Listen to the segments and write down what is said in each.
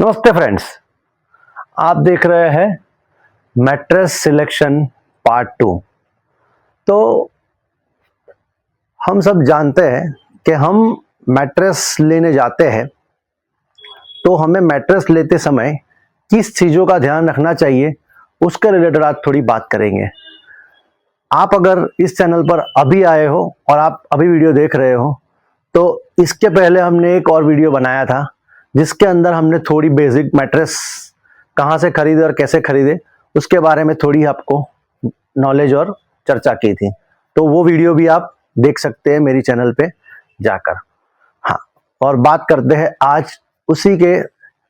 नमस्ते फ्रेंड्स, आप देख रहे हैं मैट्रेस सिलेक्शन पार्ट 2। तो हम सब जानते हैं कि हम मैट्रेस लेने जाते हैं तो हमें मैट्रेस लेते समय किस चीज़ों का ध्यान रखना चाहिए उसके रिलेटेड आज थोड़ी बात करेंगे। आप अगर इस चैनल पर अभी आए हो और आप अभी वीडियो देख रहे हो तो इसके पहले हमने एक और वीडियो बनाया था जिसके अंदर हमने थोड़ी बेसिक मैट्रेस कहाँ से खरीदे और कैसे खरीदे उसके बारे में थोड़ी आपको नॉलेज और चर्चा की थी। तो वो वीडियो भी आप देख सकते हैं मेरी चैनल पे जाकर। हाँ, और बात करते हैं आज उसी के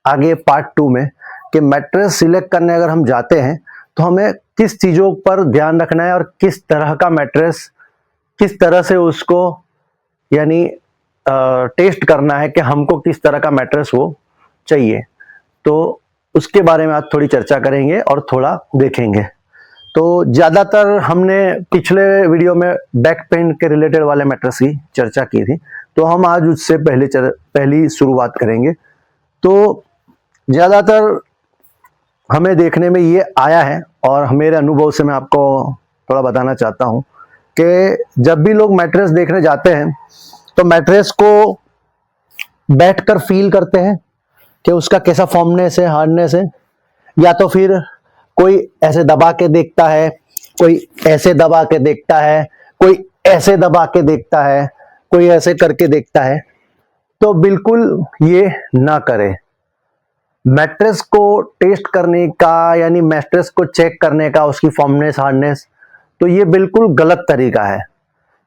आगे पार्ट 2 में कि मैट्रेस सिलेक्ट करने अगर हम जाते हैं तो हमें किस चीज़ों पर ध्यान रखना है और किस तरह का मैट्रेस किस तरह से उसको यानी टेस्ट करना है कि हमको किस तरह का मैट्रेस वो चाहिए। तो उसके बारे में आज थोड़ी चर्चा करेंगे और थोड़ा देखेंगे। तो ज़्यादातर हमने पिछले वीडियो में बैक पेन के रिलेटेड वाले मैट्रेस की चर्चा की थी, तो हम आज उससे पहली शुरुआत करेंगे। तो ज़्यादातर हमें देखने में ये आया है और मेरे अनुभव से मैं आपको थोड़ा बताना चाहता हूँ कि जब भी लोग मैट्रेस देखने जाते हैं तो मैट्रेस को बैठकर फील करते हैं कि उसका कैसा फॉर्मनेस है, हार्डनेस है, या तो फिर कोई ऐसे दबा के देखता है, कोई ऐसे दबा के देखता है, कोई ऐसे दबा के देखता है, कोई ऐसे करके देखता है। तो बिल्कुल ये ना करें। मैट्रेस को टेस्ट करने का यानी मैट्रेस को चेक करने का उसकी फॉर्मनेस, हार्डनेस, तो ये बिल्कुल गलत तरीका है।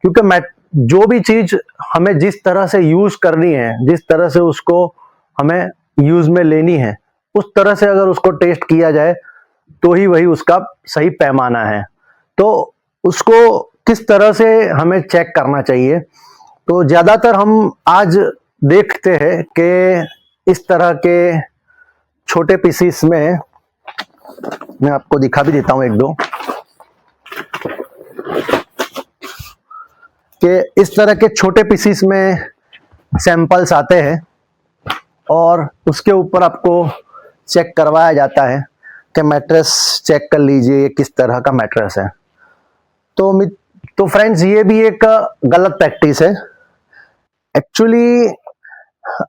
क्योंकि जो भी चीज हमें जिस तरह से यूज करनी है, जिस तरह से उसको हमें यूज में लेनी है, उस तरह से अगर उसको टेस्ट किया जाए तो ही वही उसका सही पैमाना है। तो उसको किस तरह से हमें चेक करना चाहिए। तो ज्यादातर हम आज देखते हैं कि इस तरह के छोटे पीसीस में, मैं आपको दिखा भी देता हूं एक दो, कि इस तरह के छोटे पीसीस में सैंपल्स आते हैं और उसके ऊपर आपको चेक करवाया जाता है कि मैट्रेस चेक कर लीजिए किस तरह का मैट्रेस है। तो फ्रेंड्स, ये भी एक गलत प्रैक्टिस है एक्चुअली।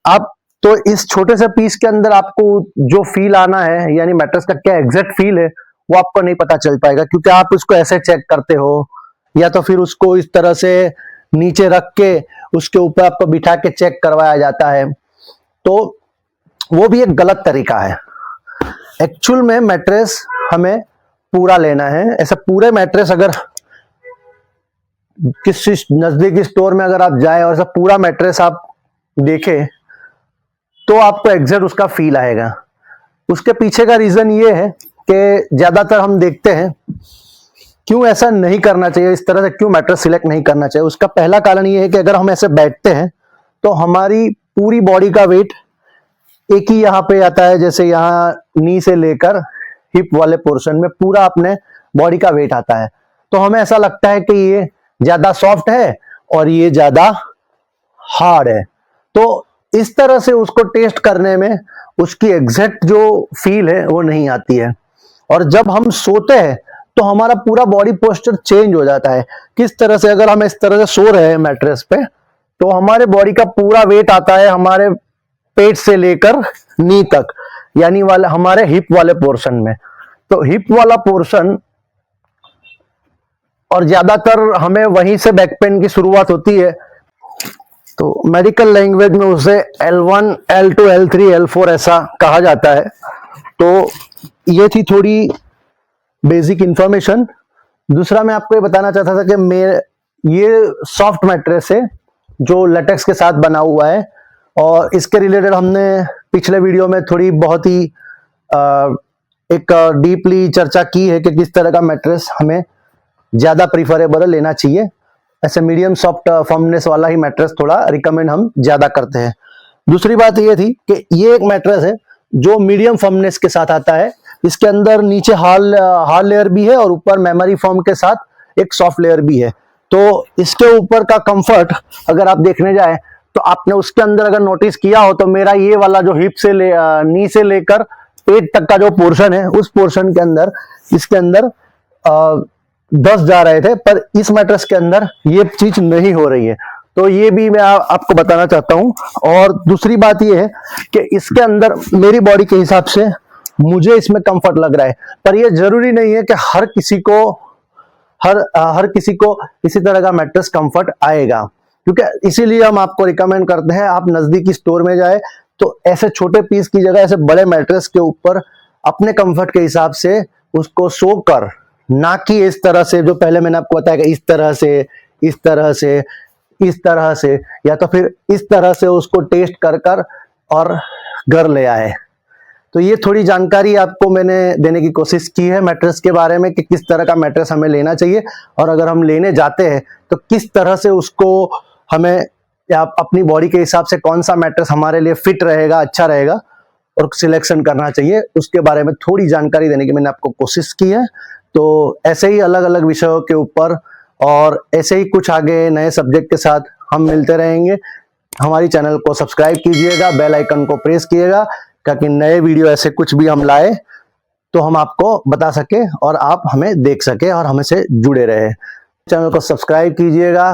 आप तो इस छोटे से पीस के अंदर आपको जो फील आना है यानी मैट्रेस का क्या एग्जैक्ट फील है वो आपको नहीं पता चल पाएगा, क्योंकि आप उसको ऐसे चेक करते हो या तो फिर उसको इस तरह से नीचे रख के उसके ऊपर आपको बिठा के चेक करवाया जाता है। तो वो भी एक गलत तरीका है। एक्चुअल में मैट्रेस हमें पूरा लेना है। ऐसा पूरे मैट्रेस अगर किसी नजदीकी स्टोर में अगर आप जाएं और ऐसा पूरा मैट्रेस आप देखें तो आपको एग्जैक्ट उसका फील आएगा। उसके पीछे का रीजन ये है कि ज्यादातर हम देखते हैं क्यों ऐसा नहीं करना चाहिए, इस तरह से क्यों मैट्रेस सिलेक्ट नहीं करना चाहिए। उसका पहला कारण ये है कि अगर हम ऐसे बैठते हैं तो हमारी पूरी बॉडी का वेट एक ही यहाँ पे आता है, जैसे यहाँ नी से लेकर हिप वाले पोर्शन में पूरा अपने बॉडी का वेट आता है। तो हमें ऐसा लगता है कि ये ज्यादा सॉफ्ट है और ये ज्यादा हार्ड है। तो इस तरह से उसको टेस्ट करने में उसकी एग्जैक्ट जो फील है वो नहीं आती है। और जब हम सोते हैं तो हमारा पूरा बॉडी पोस्चर चेंज हो जाता है। किस तरह से, अगर हम इस तरह से सो रहे हैं मैट्रेस पे तो हमारे बॉडी का पूरा वेट आता है हमारे पेट से लेकर नी तक, यानी वाले हमारे हिप वाले पोर्शन में। तो हिप वाला पोर्शन, और ज्यादातर हमें वहीं से बैक पेन की शुरुआत होती है। तो मेडिकल लैंग्वेज में उसे L1, L2, L3, L4 ऐसा कहा जाता है। तो ये थी थोड़ी बेसिक इंफॉर्मेशन। दूसरा मैं आपको ये बताना चाहता था कि ये सॉफ्ट मैट्रेस है जो लेटेक्स के साथ बना हुआ है, और इसके रिलेटेड हमने पिछले वीडियो में थोड़ी बहुत ही एक डीपली चर्चा की है कि किस तरह का मैट्रेस हमें ज्यादा प्रीफरेबल लेना चाहिए। ऐसे मीडियम सॉफ्ट फर्मनेस वाला ही मैट्रेस थोड़ा रिकमेंड हम ज्यादा करते हैं। दूसरी बात ये थी कि ये एक मैट्रेस है जो मीडियम फर्मनेस के साथ आता है। इसके अंदर नीचे हार्ड लेयर भी है और ऊपर मेमोरी फोम के साथ एक सॉफ्ट लेयर भी है। तो इसके ऊपर का कंफर्ट अगर आप देखने जाए तो आपने उसके अंदर अगर नोटिस किया हो तो मेरा ये वाला जो हिप से नी से लेकर पेट तक का जो पोर्शन है, उस पोर्शन के अंदर इसके अंदर 10 जा रहे थे, पर इस मैट्रेस के अंदर ये चीज नहीं हो रही है। तो ये भी मैं आपको बताना चाहता हूं। और दूसरी बात ये है कि इसके अंदर मेरी बॉडी के हिसाब से मुझे इसमें कंफर्ट लग रहा है, पर ये जरूरी नहीं है कि हर किसी को इसी तरह का मैट्रेस कंफर्ट आएगा, क्योंकि इसीलिए हम आपको रिकमेंड करते हैं आप नजदीकी स्टोर में जाए तो ऐसे छोटे पीस की जगह ऐसे बड़े मैट्रेस के ऊपर अपने कंफर्ट के हिसाब से उसको सो कर, ना कि इस तरह से जो पहले मैंने आपको बताया कि इस तरह से, इस तरह से, इस तरह से, या तो फिर इस तरह से उसको टेस्ट कर कर और घर ले आए। तो ये थोड़ी जानकारी आपको मैंने देने की कोशिश की है मैट्रेस के बारे में कि किस तरह का मैट्रेस हमें लेना चाहिए, और अगर हम लेने जाते हैं तो किस तरह से उसको हमें या अपनी बॉडी के हिसाब से कौन सा मैट्रेस हमारे लिए फिट रहेगा, अच्छा रहेगा और सिलेक्शन करना चाहिए, उसके बारे में थोड़ी जानकारी देने की मैंने आपको कोशिश की है। तो ऐसे ही अलग अलग विषयों के ऊपर और ऐसे ही कुछ आगे नए सब्जेक्ट के साथ हम मिलते रहेंगे। हमारी चैनल को सब्सक्राइब कीजिएगा, बेल आइकन को प्रेस कीजिएगा, ताकि नए वीडियो ऐसे कुछ भी हम लाए तो हम आपको बता सके और आप हमें देख सके और हमसे जुड़े रहे। चैनल को सब्सक्राइब कीजिएगा,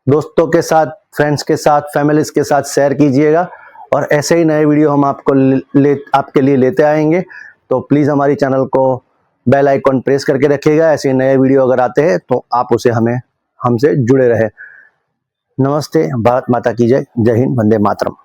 दोस्तों के साथ, फ्रेंड्स के साथ, फैमिलीज के साथ शेयर कीजिएगा, और ऐसे ही नए वीडियो हम आपके लिए लेते आएंगे। तो प्लीज़ हमारी चैनल को बेल आइकन प्रेस करके रखिएगा, ऐसे नए वीडियो अगर आते हैं तो आप उसे हमसे जुड़े रहे। नमस्ते, भारत माता की जय। जय हिंद, वंदे मातरम।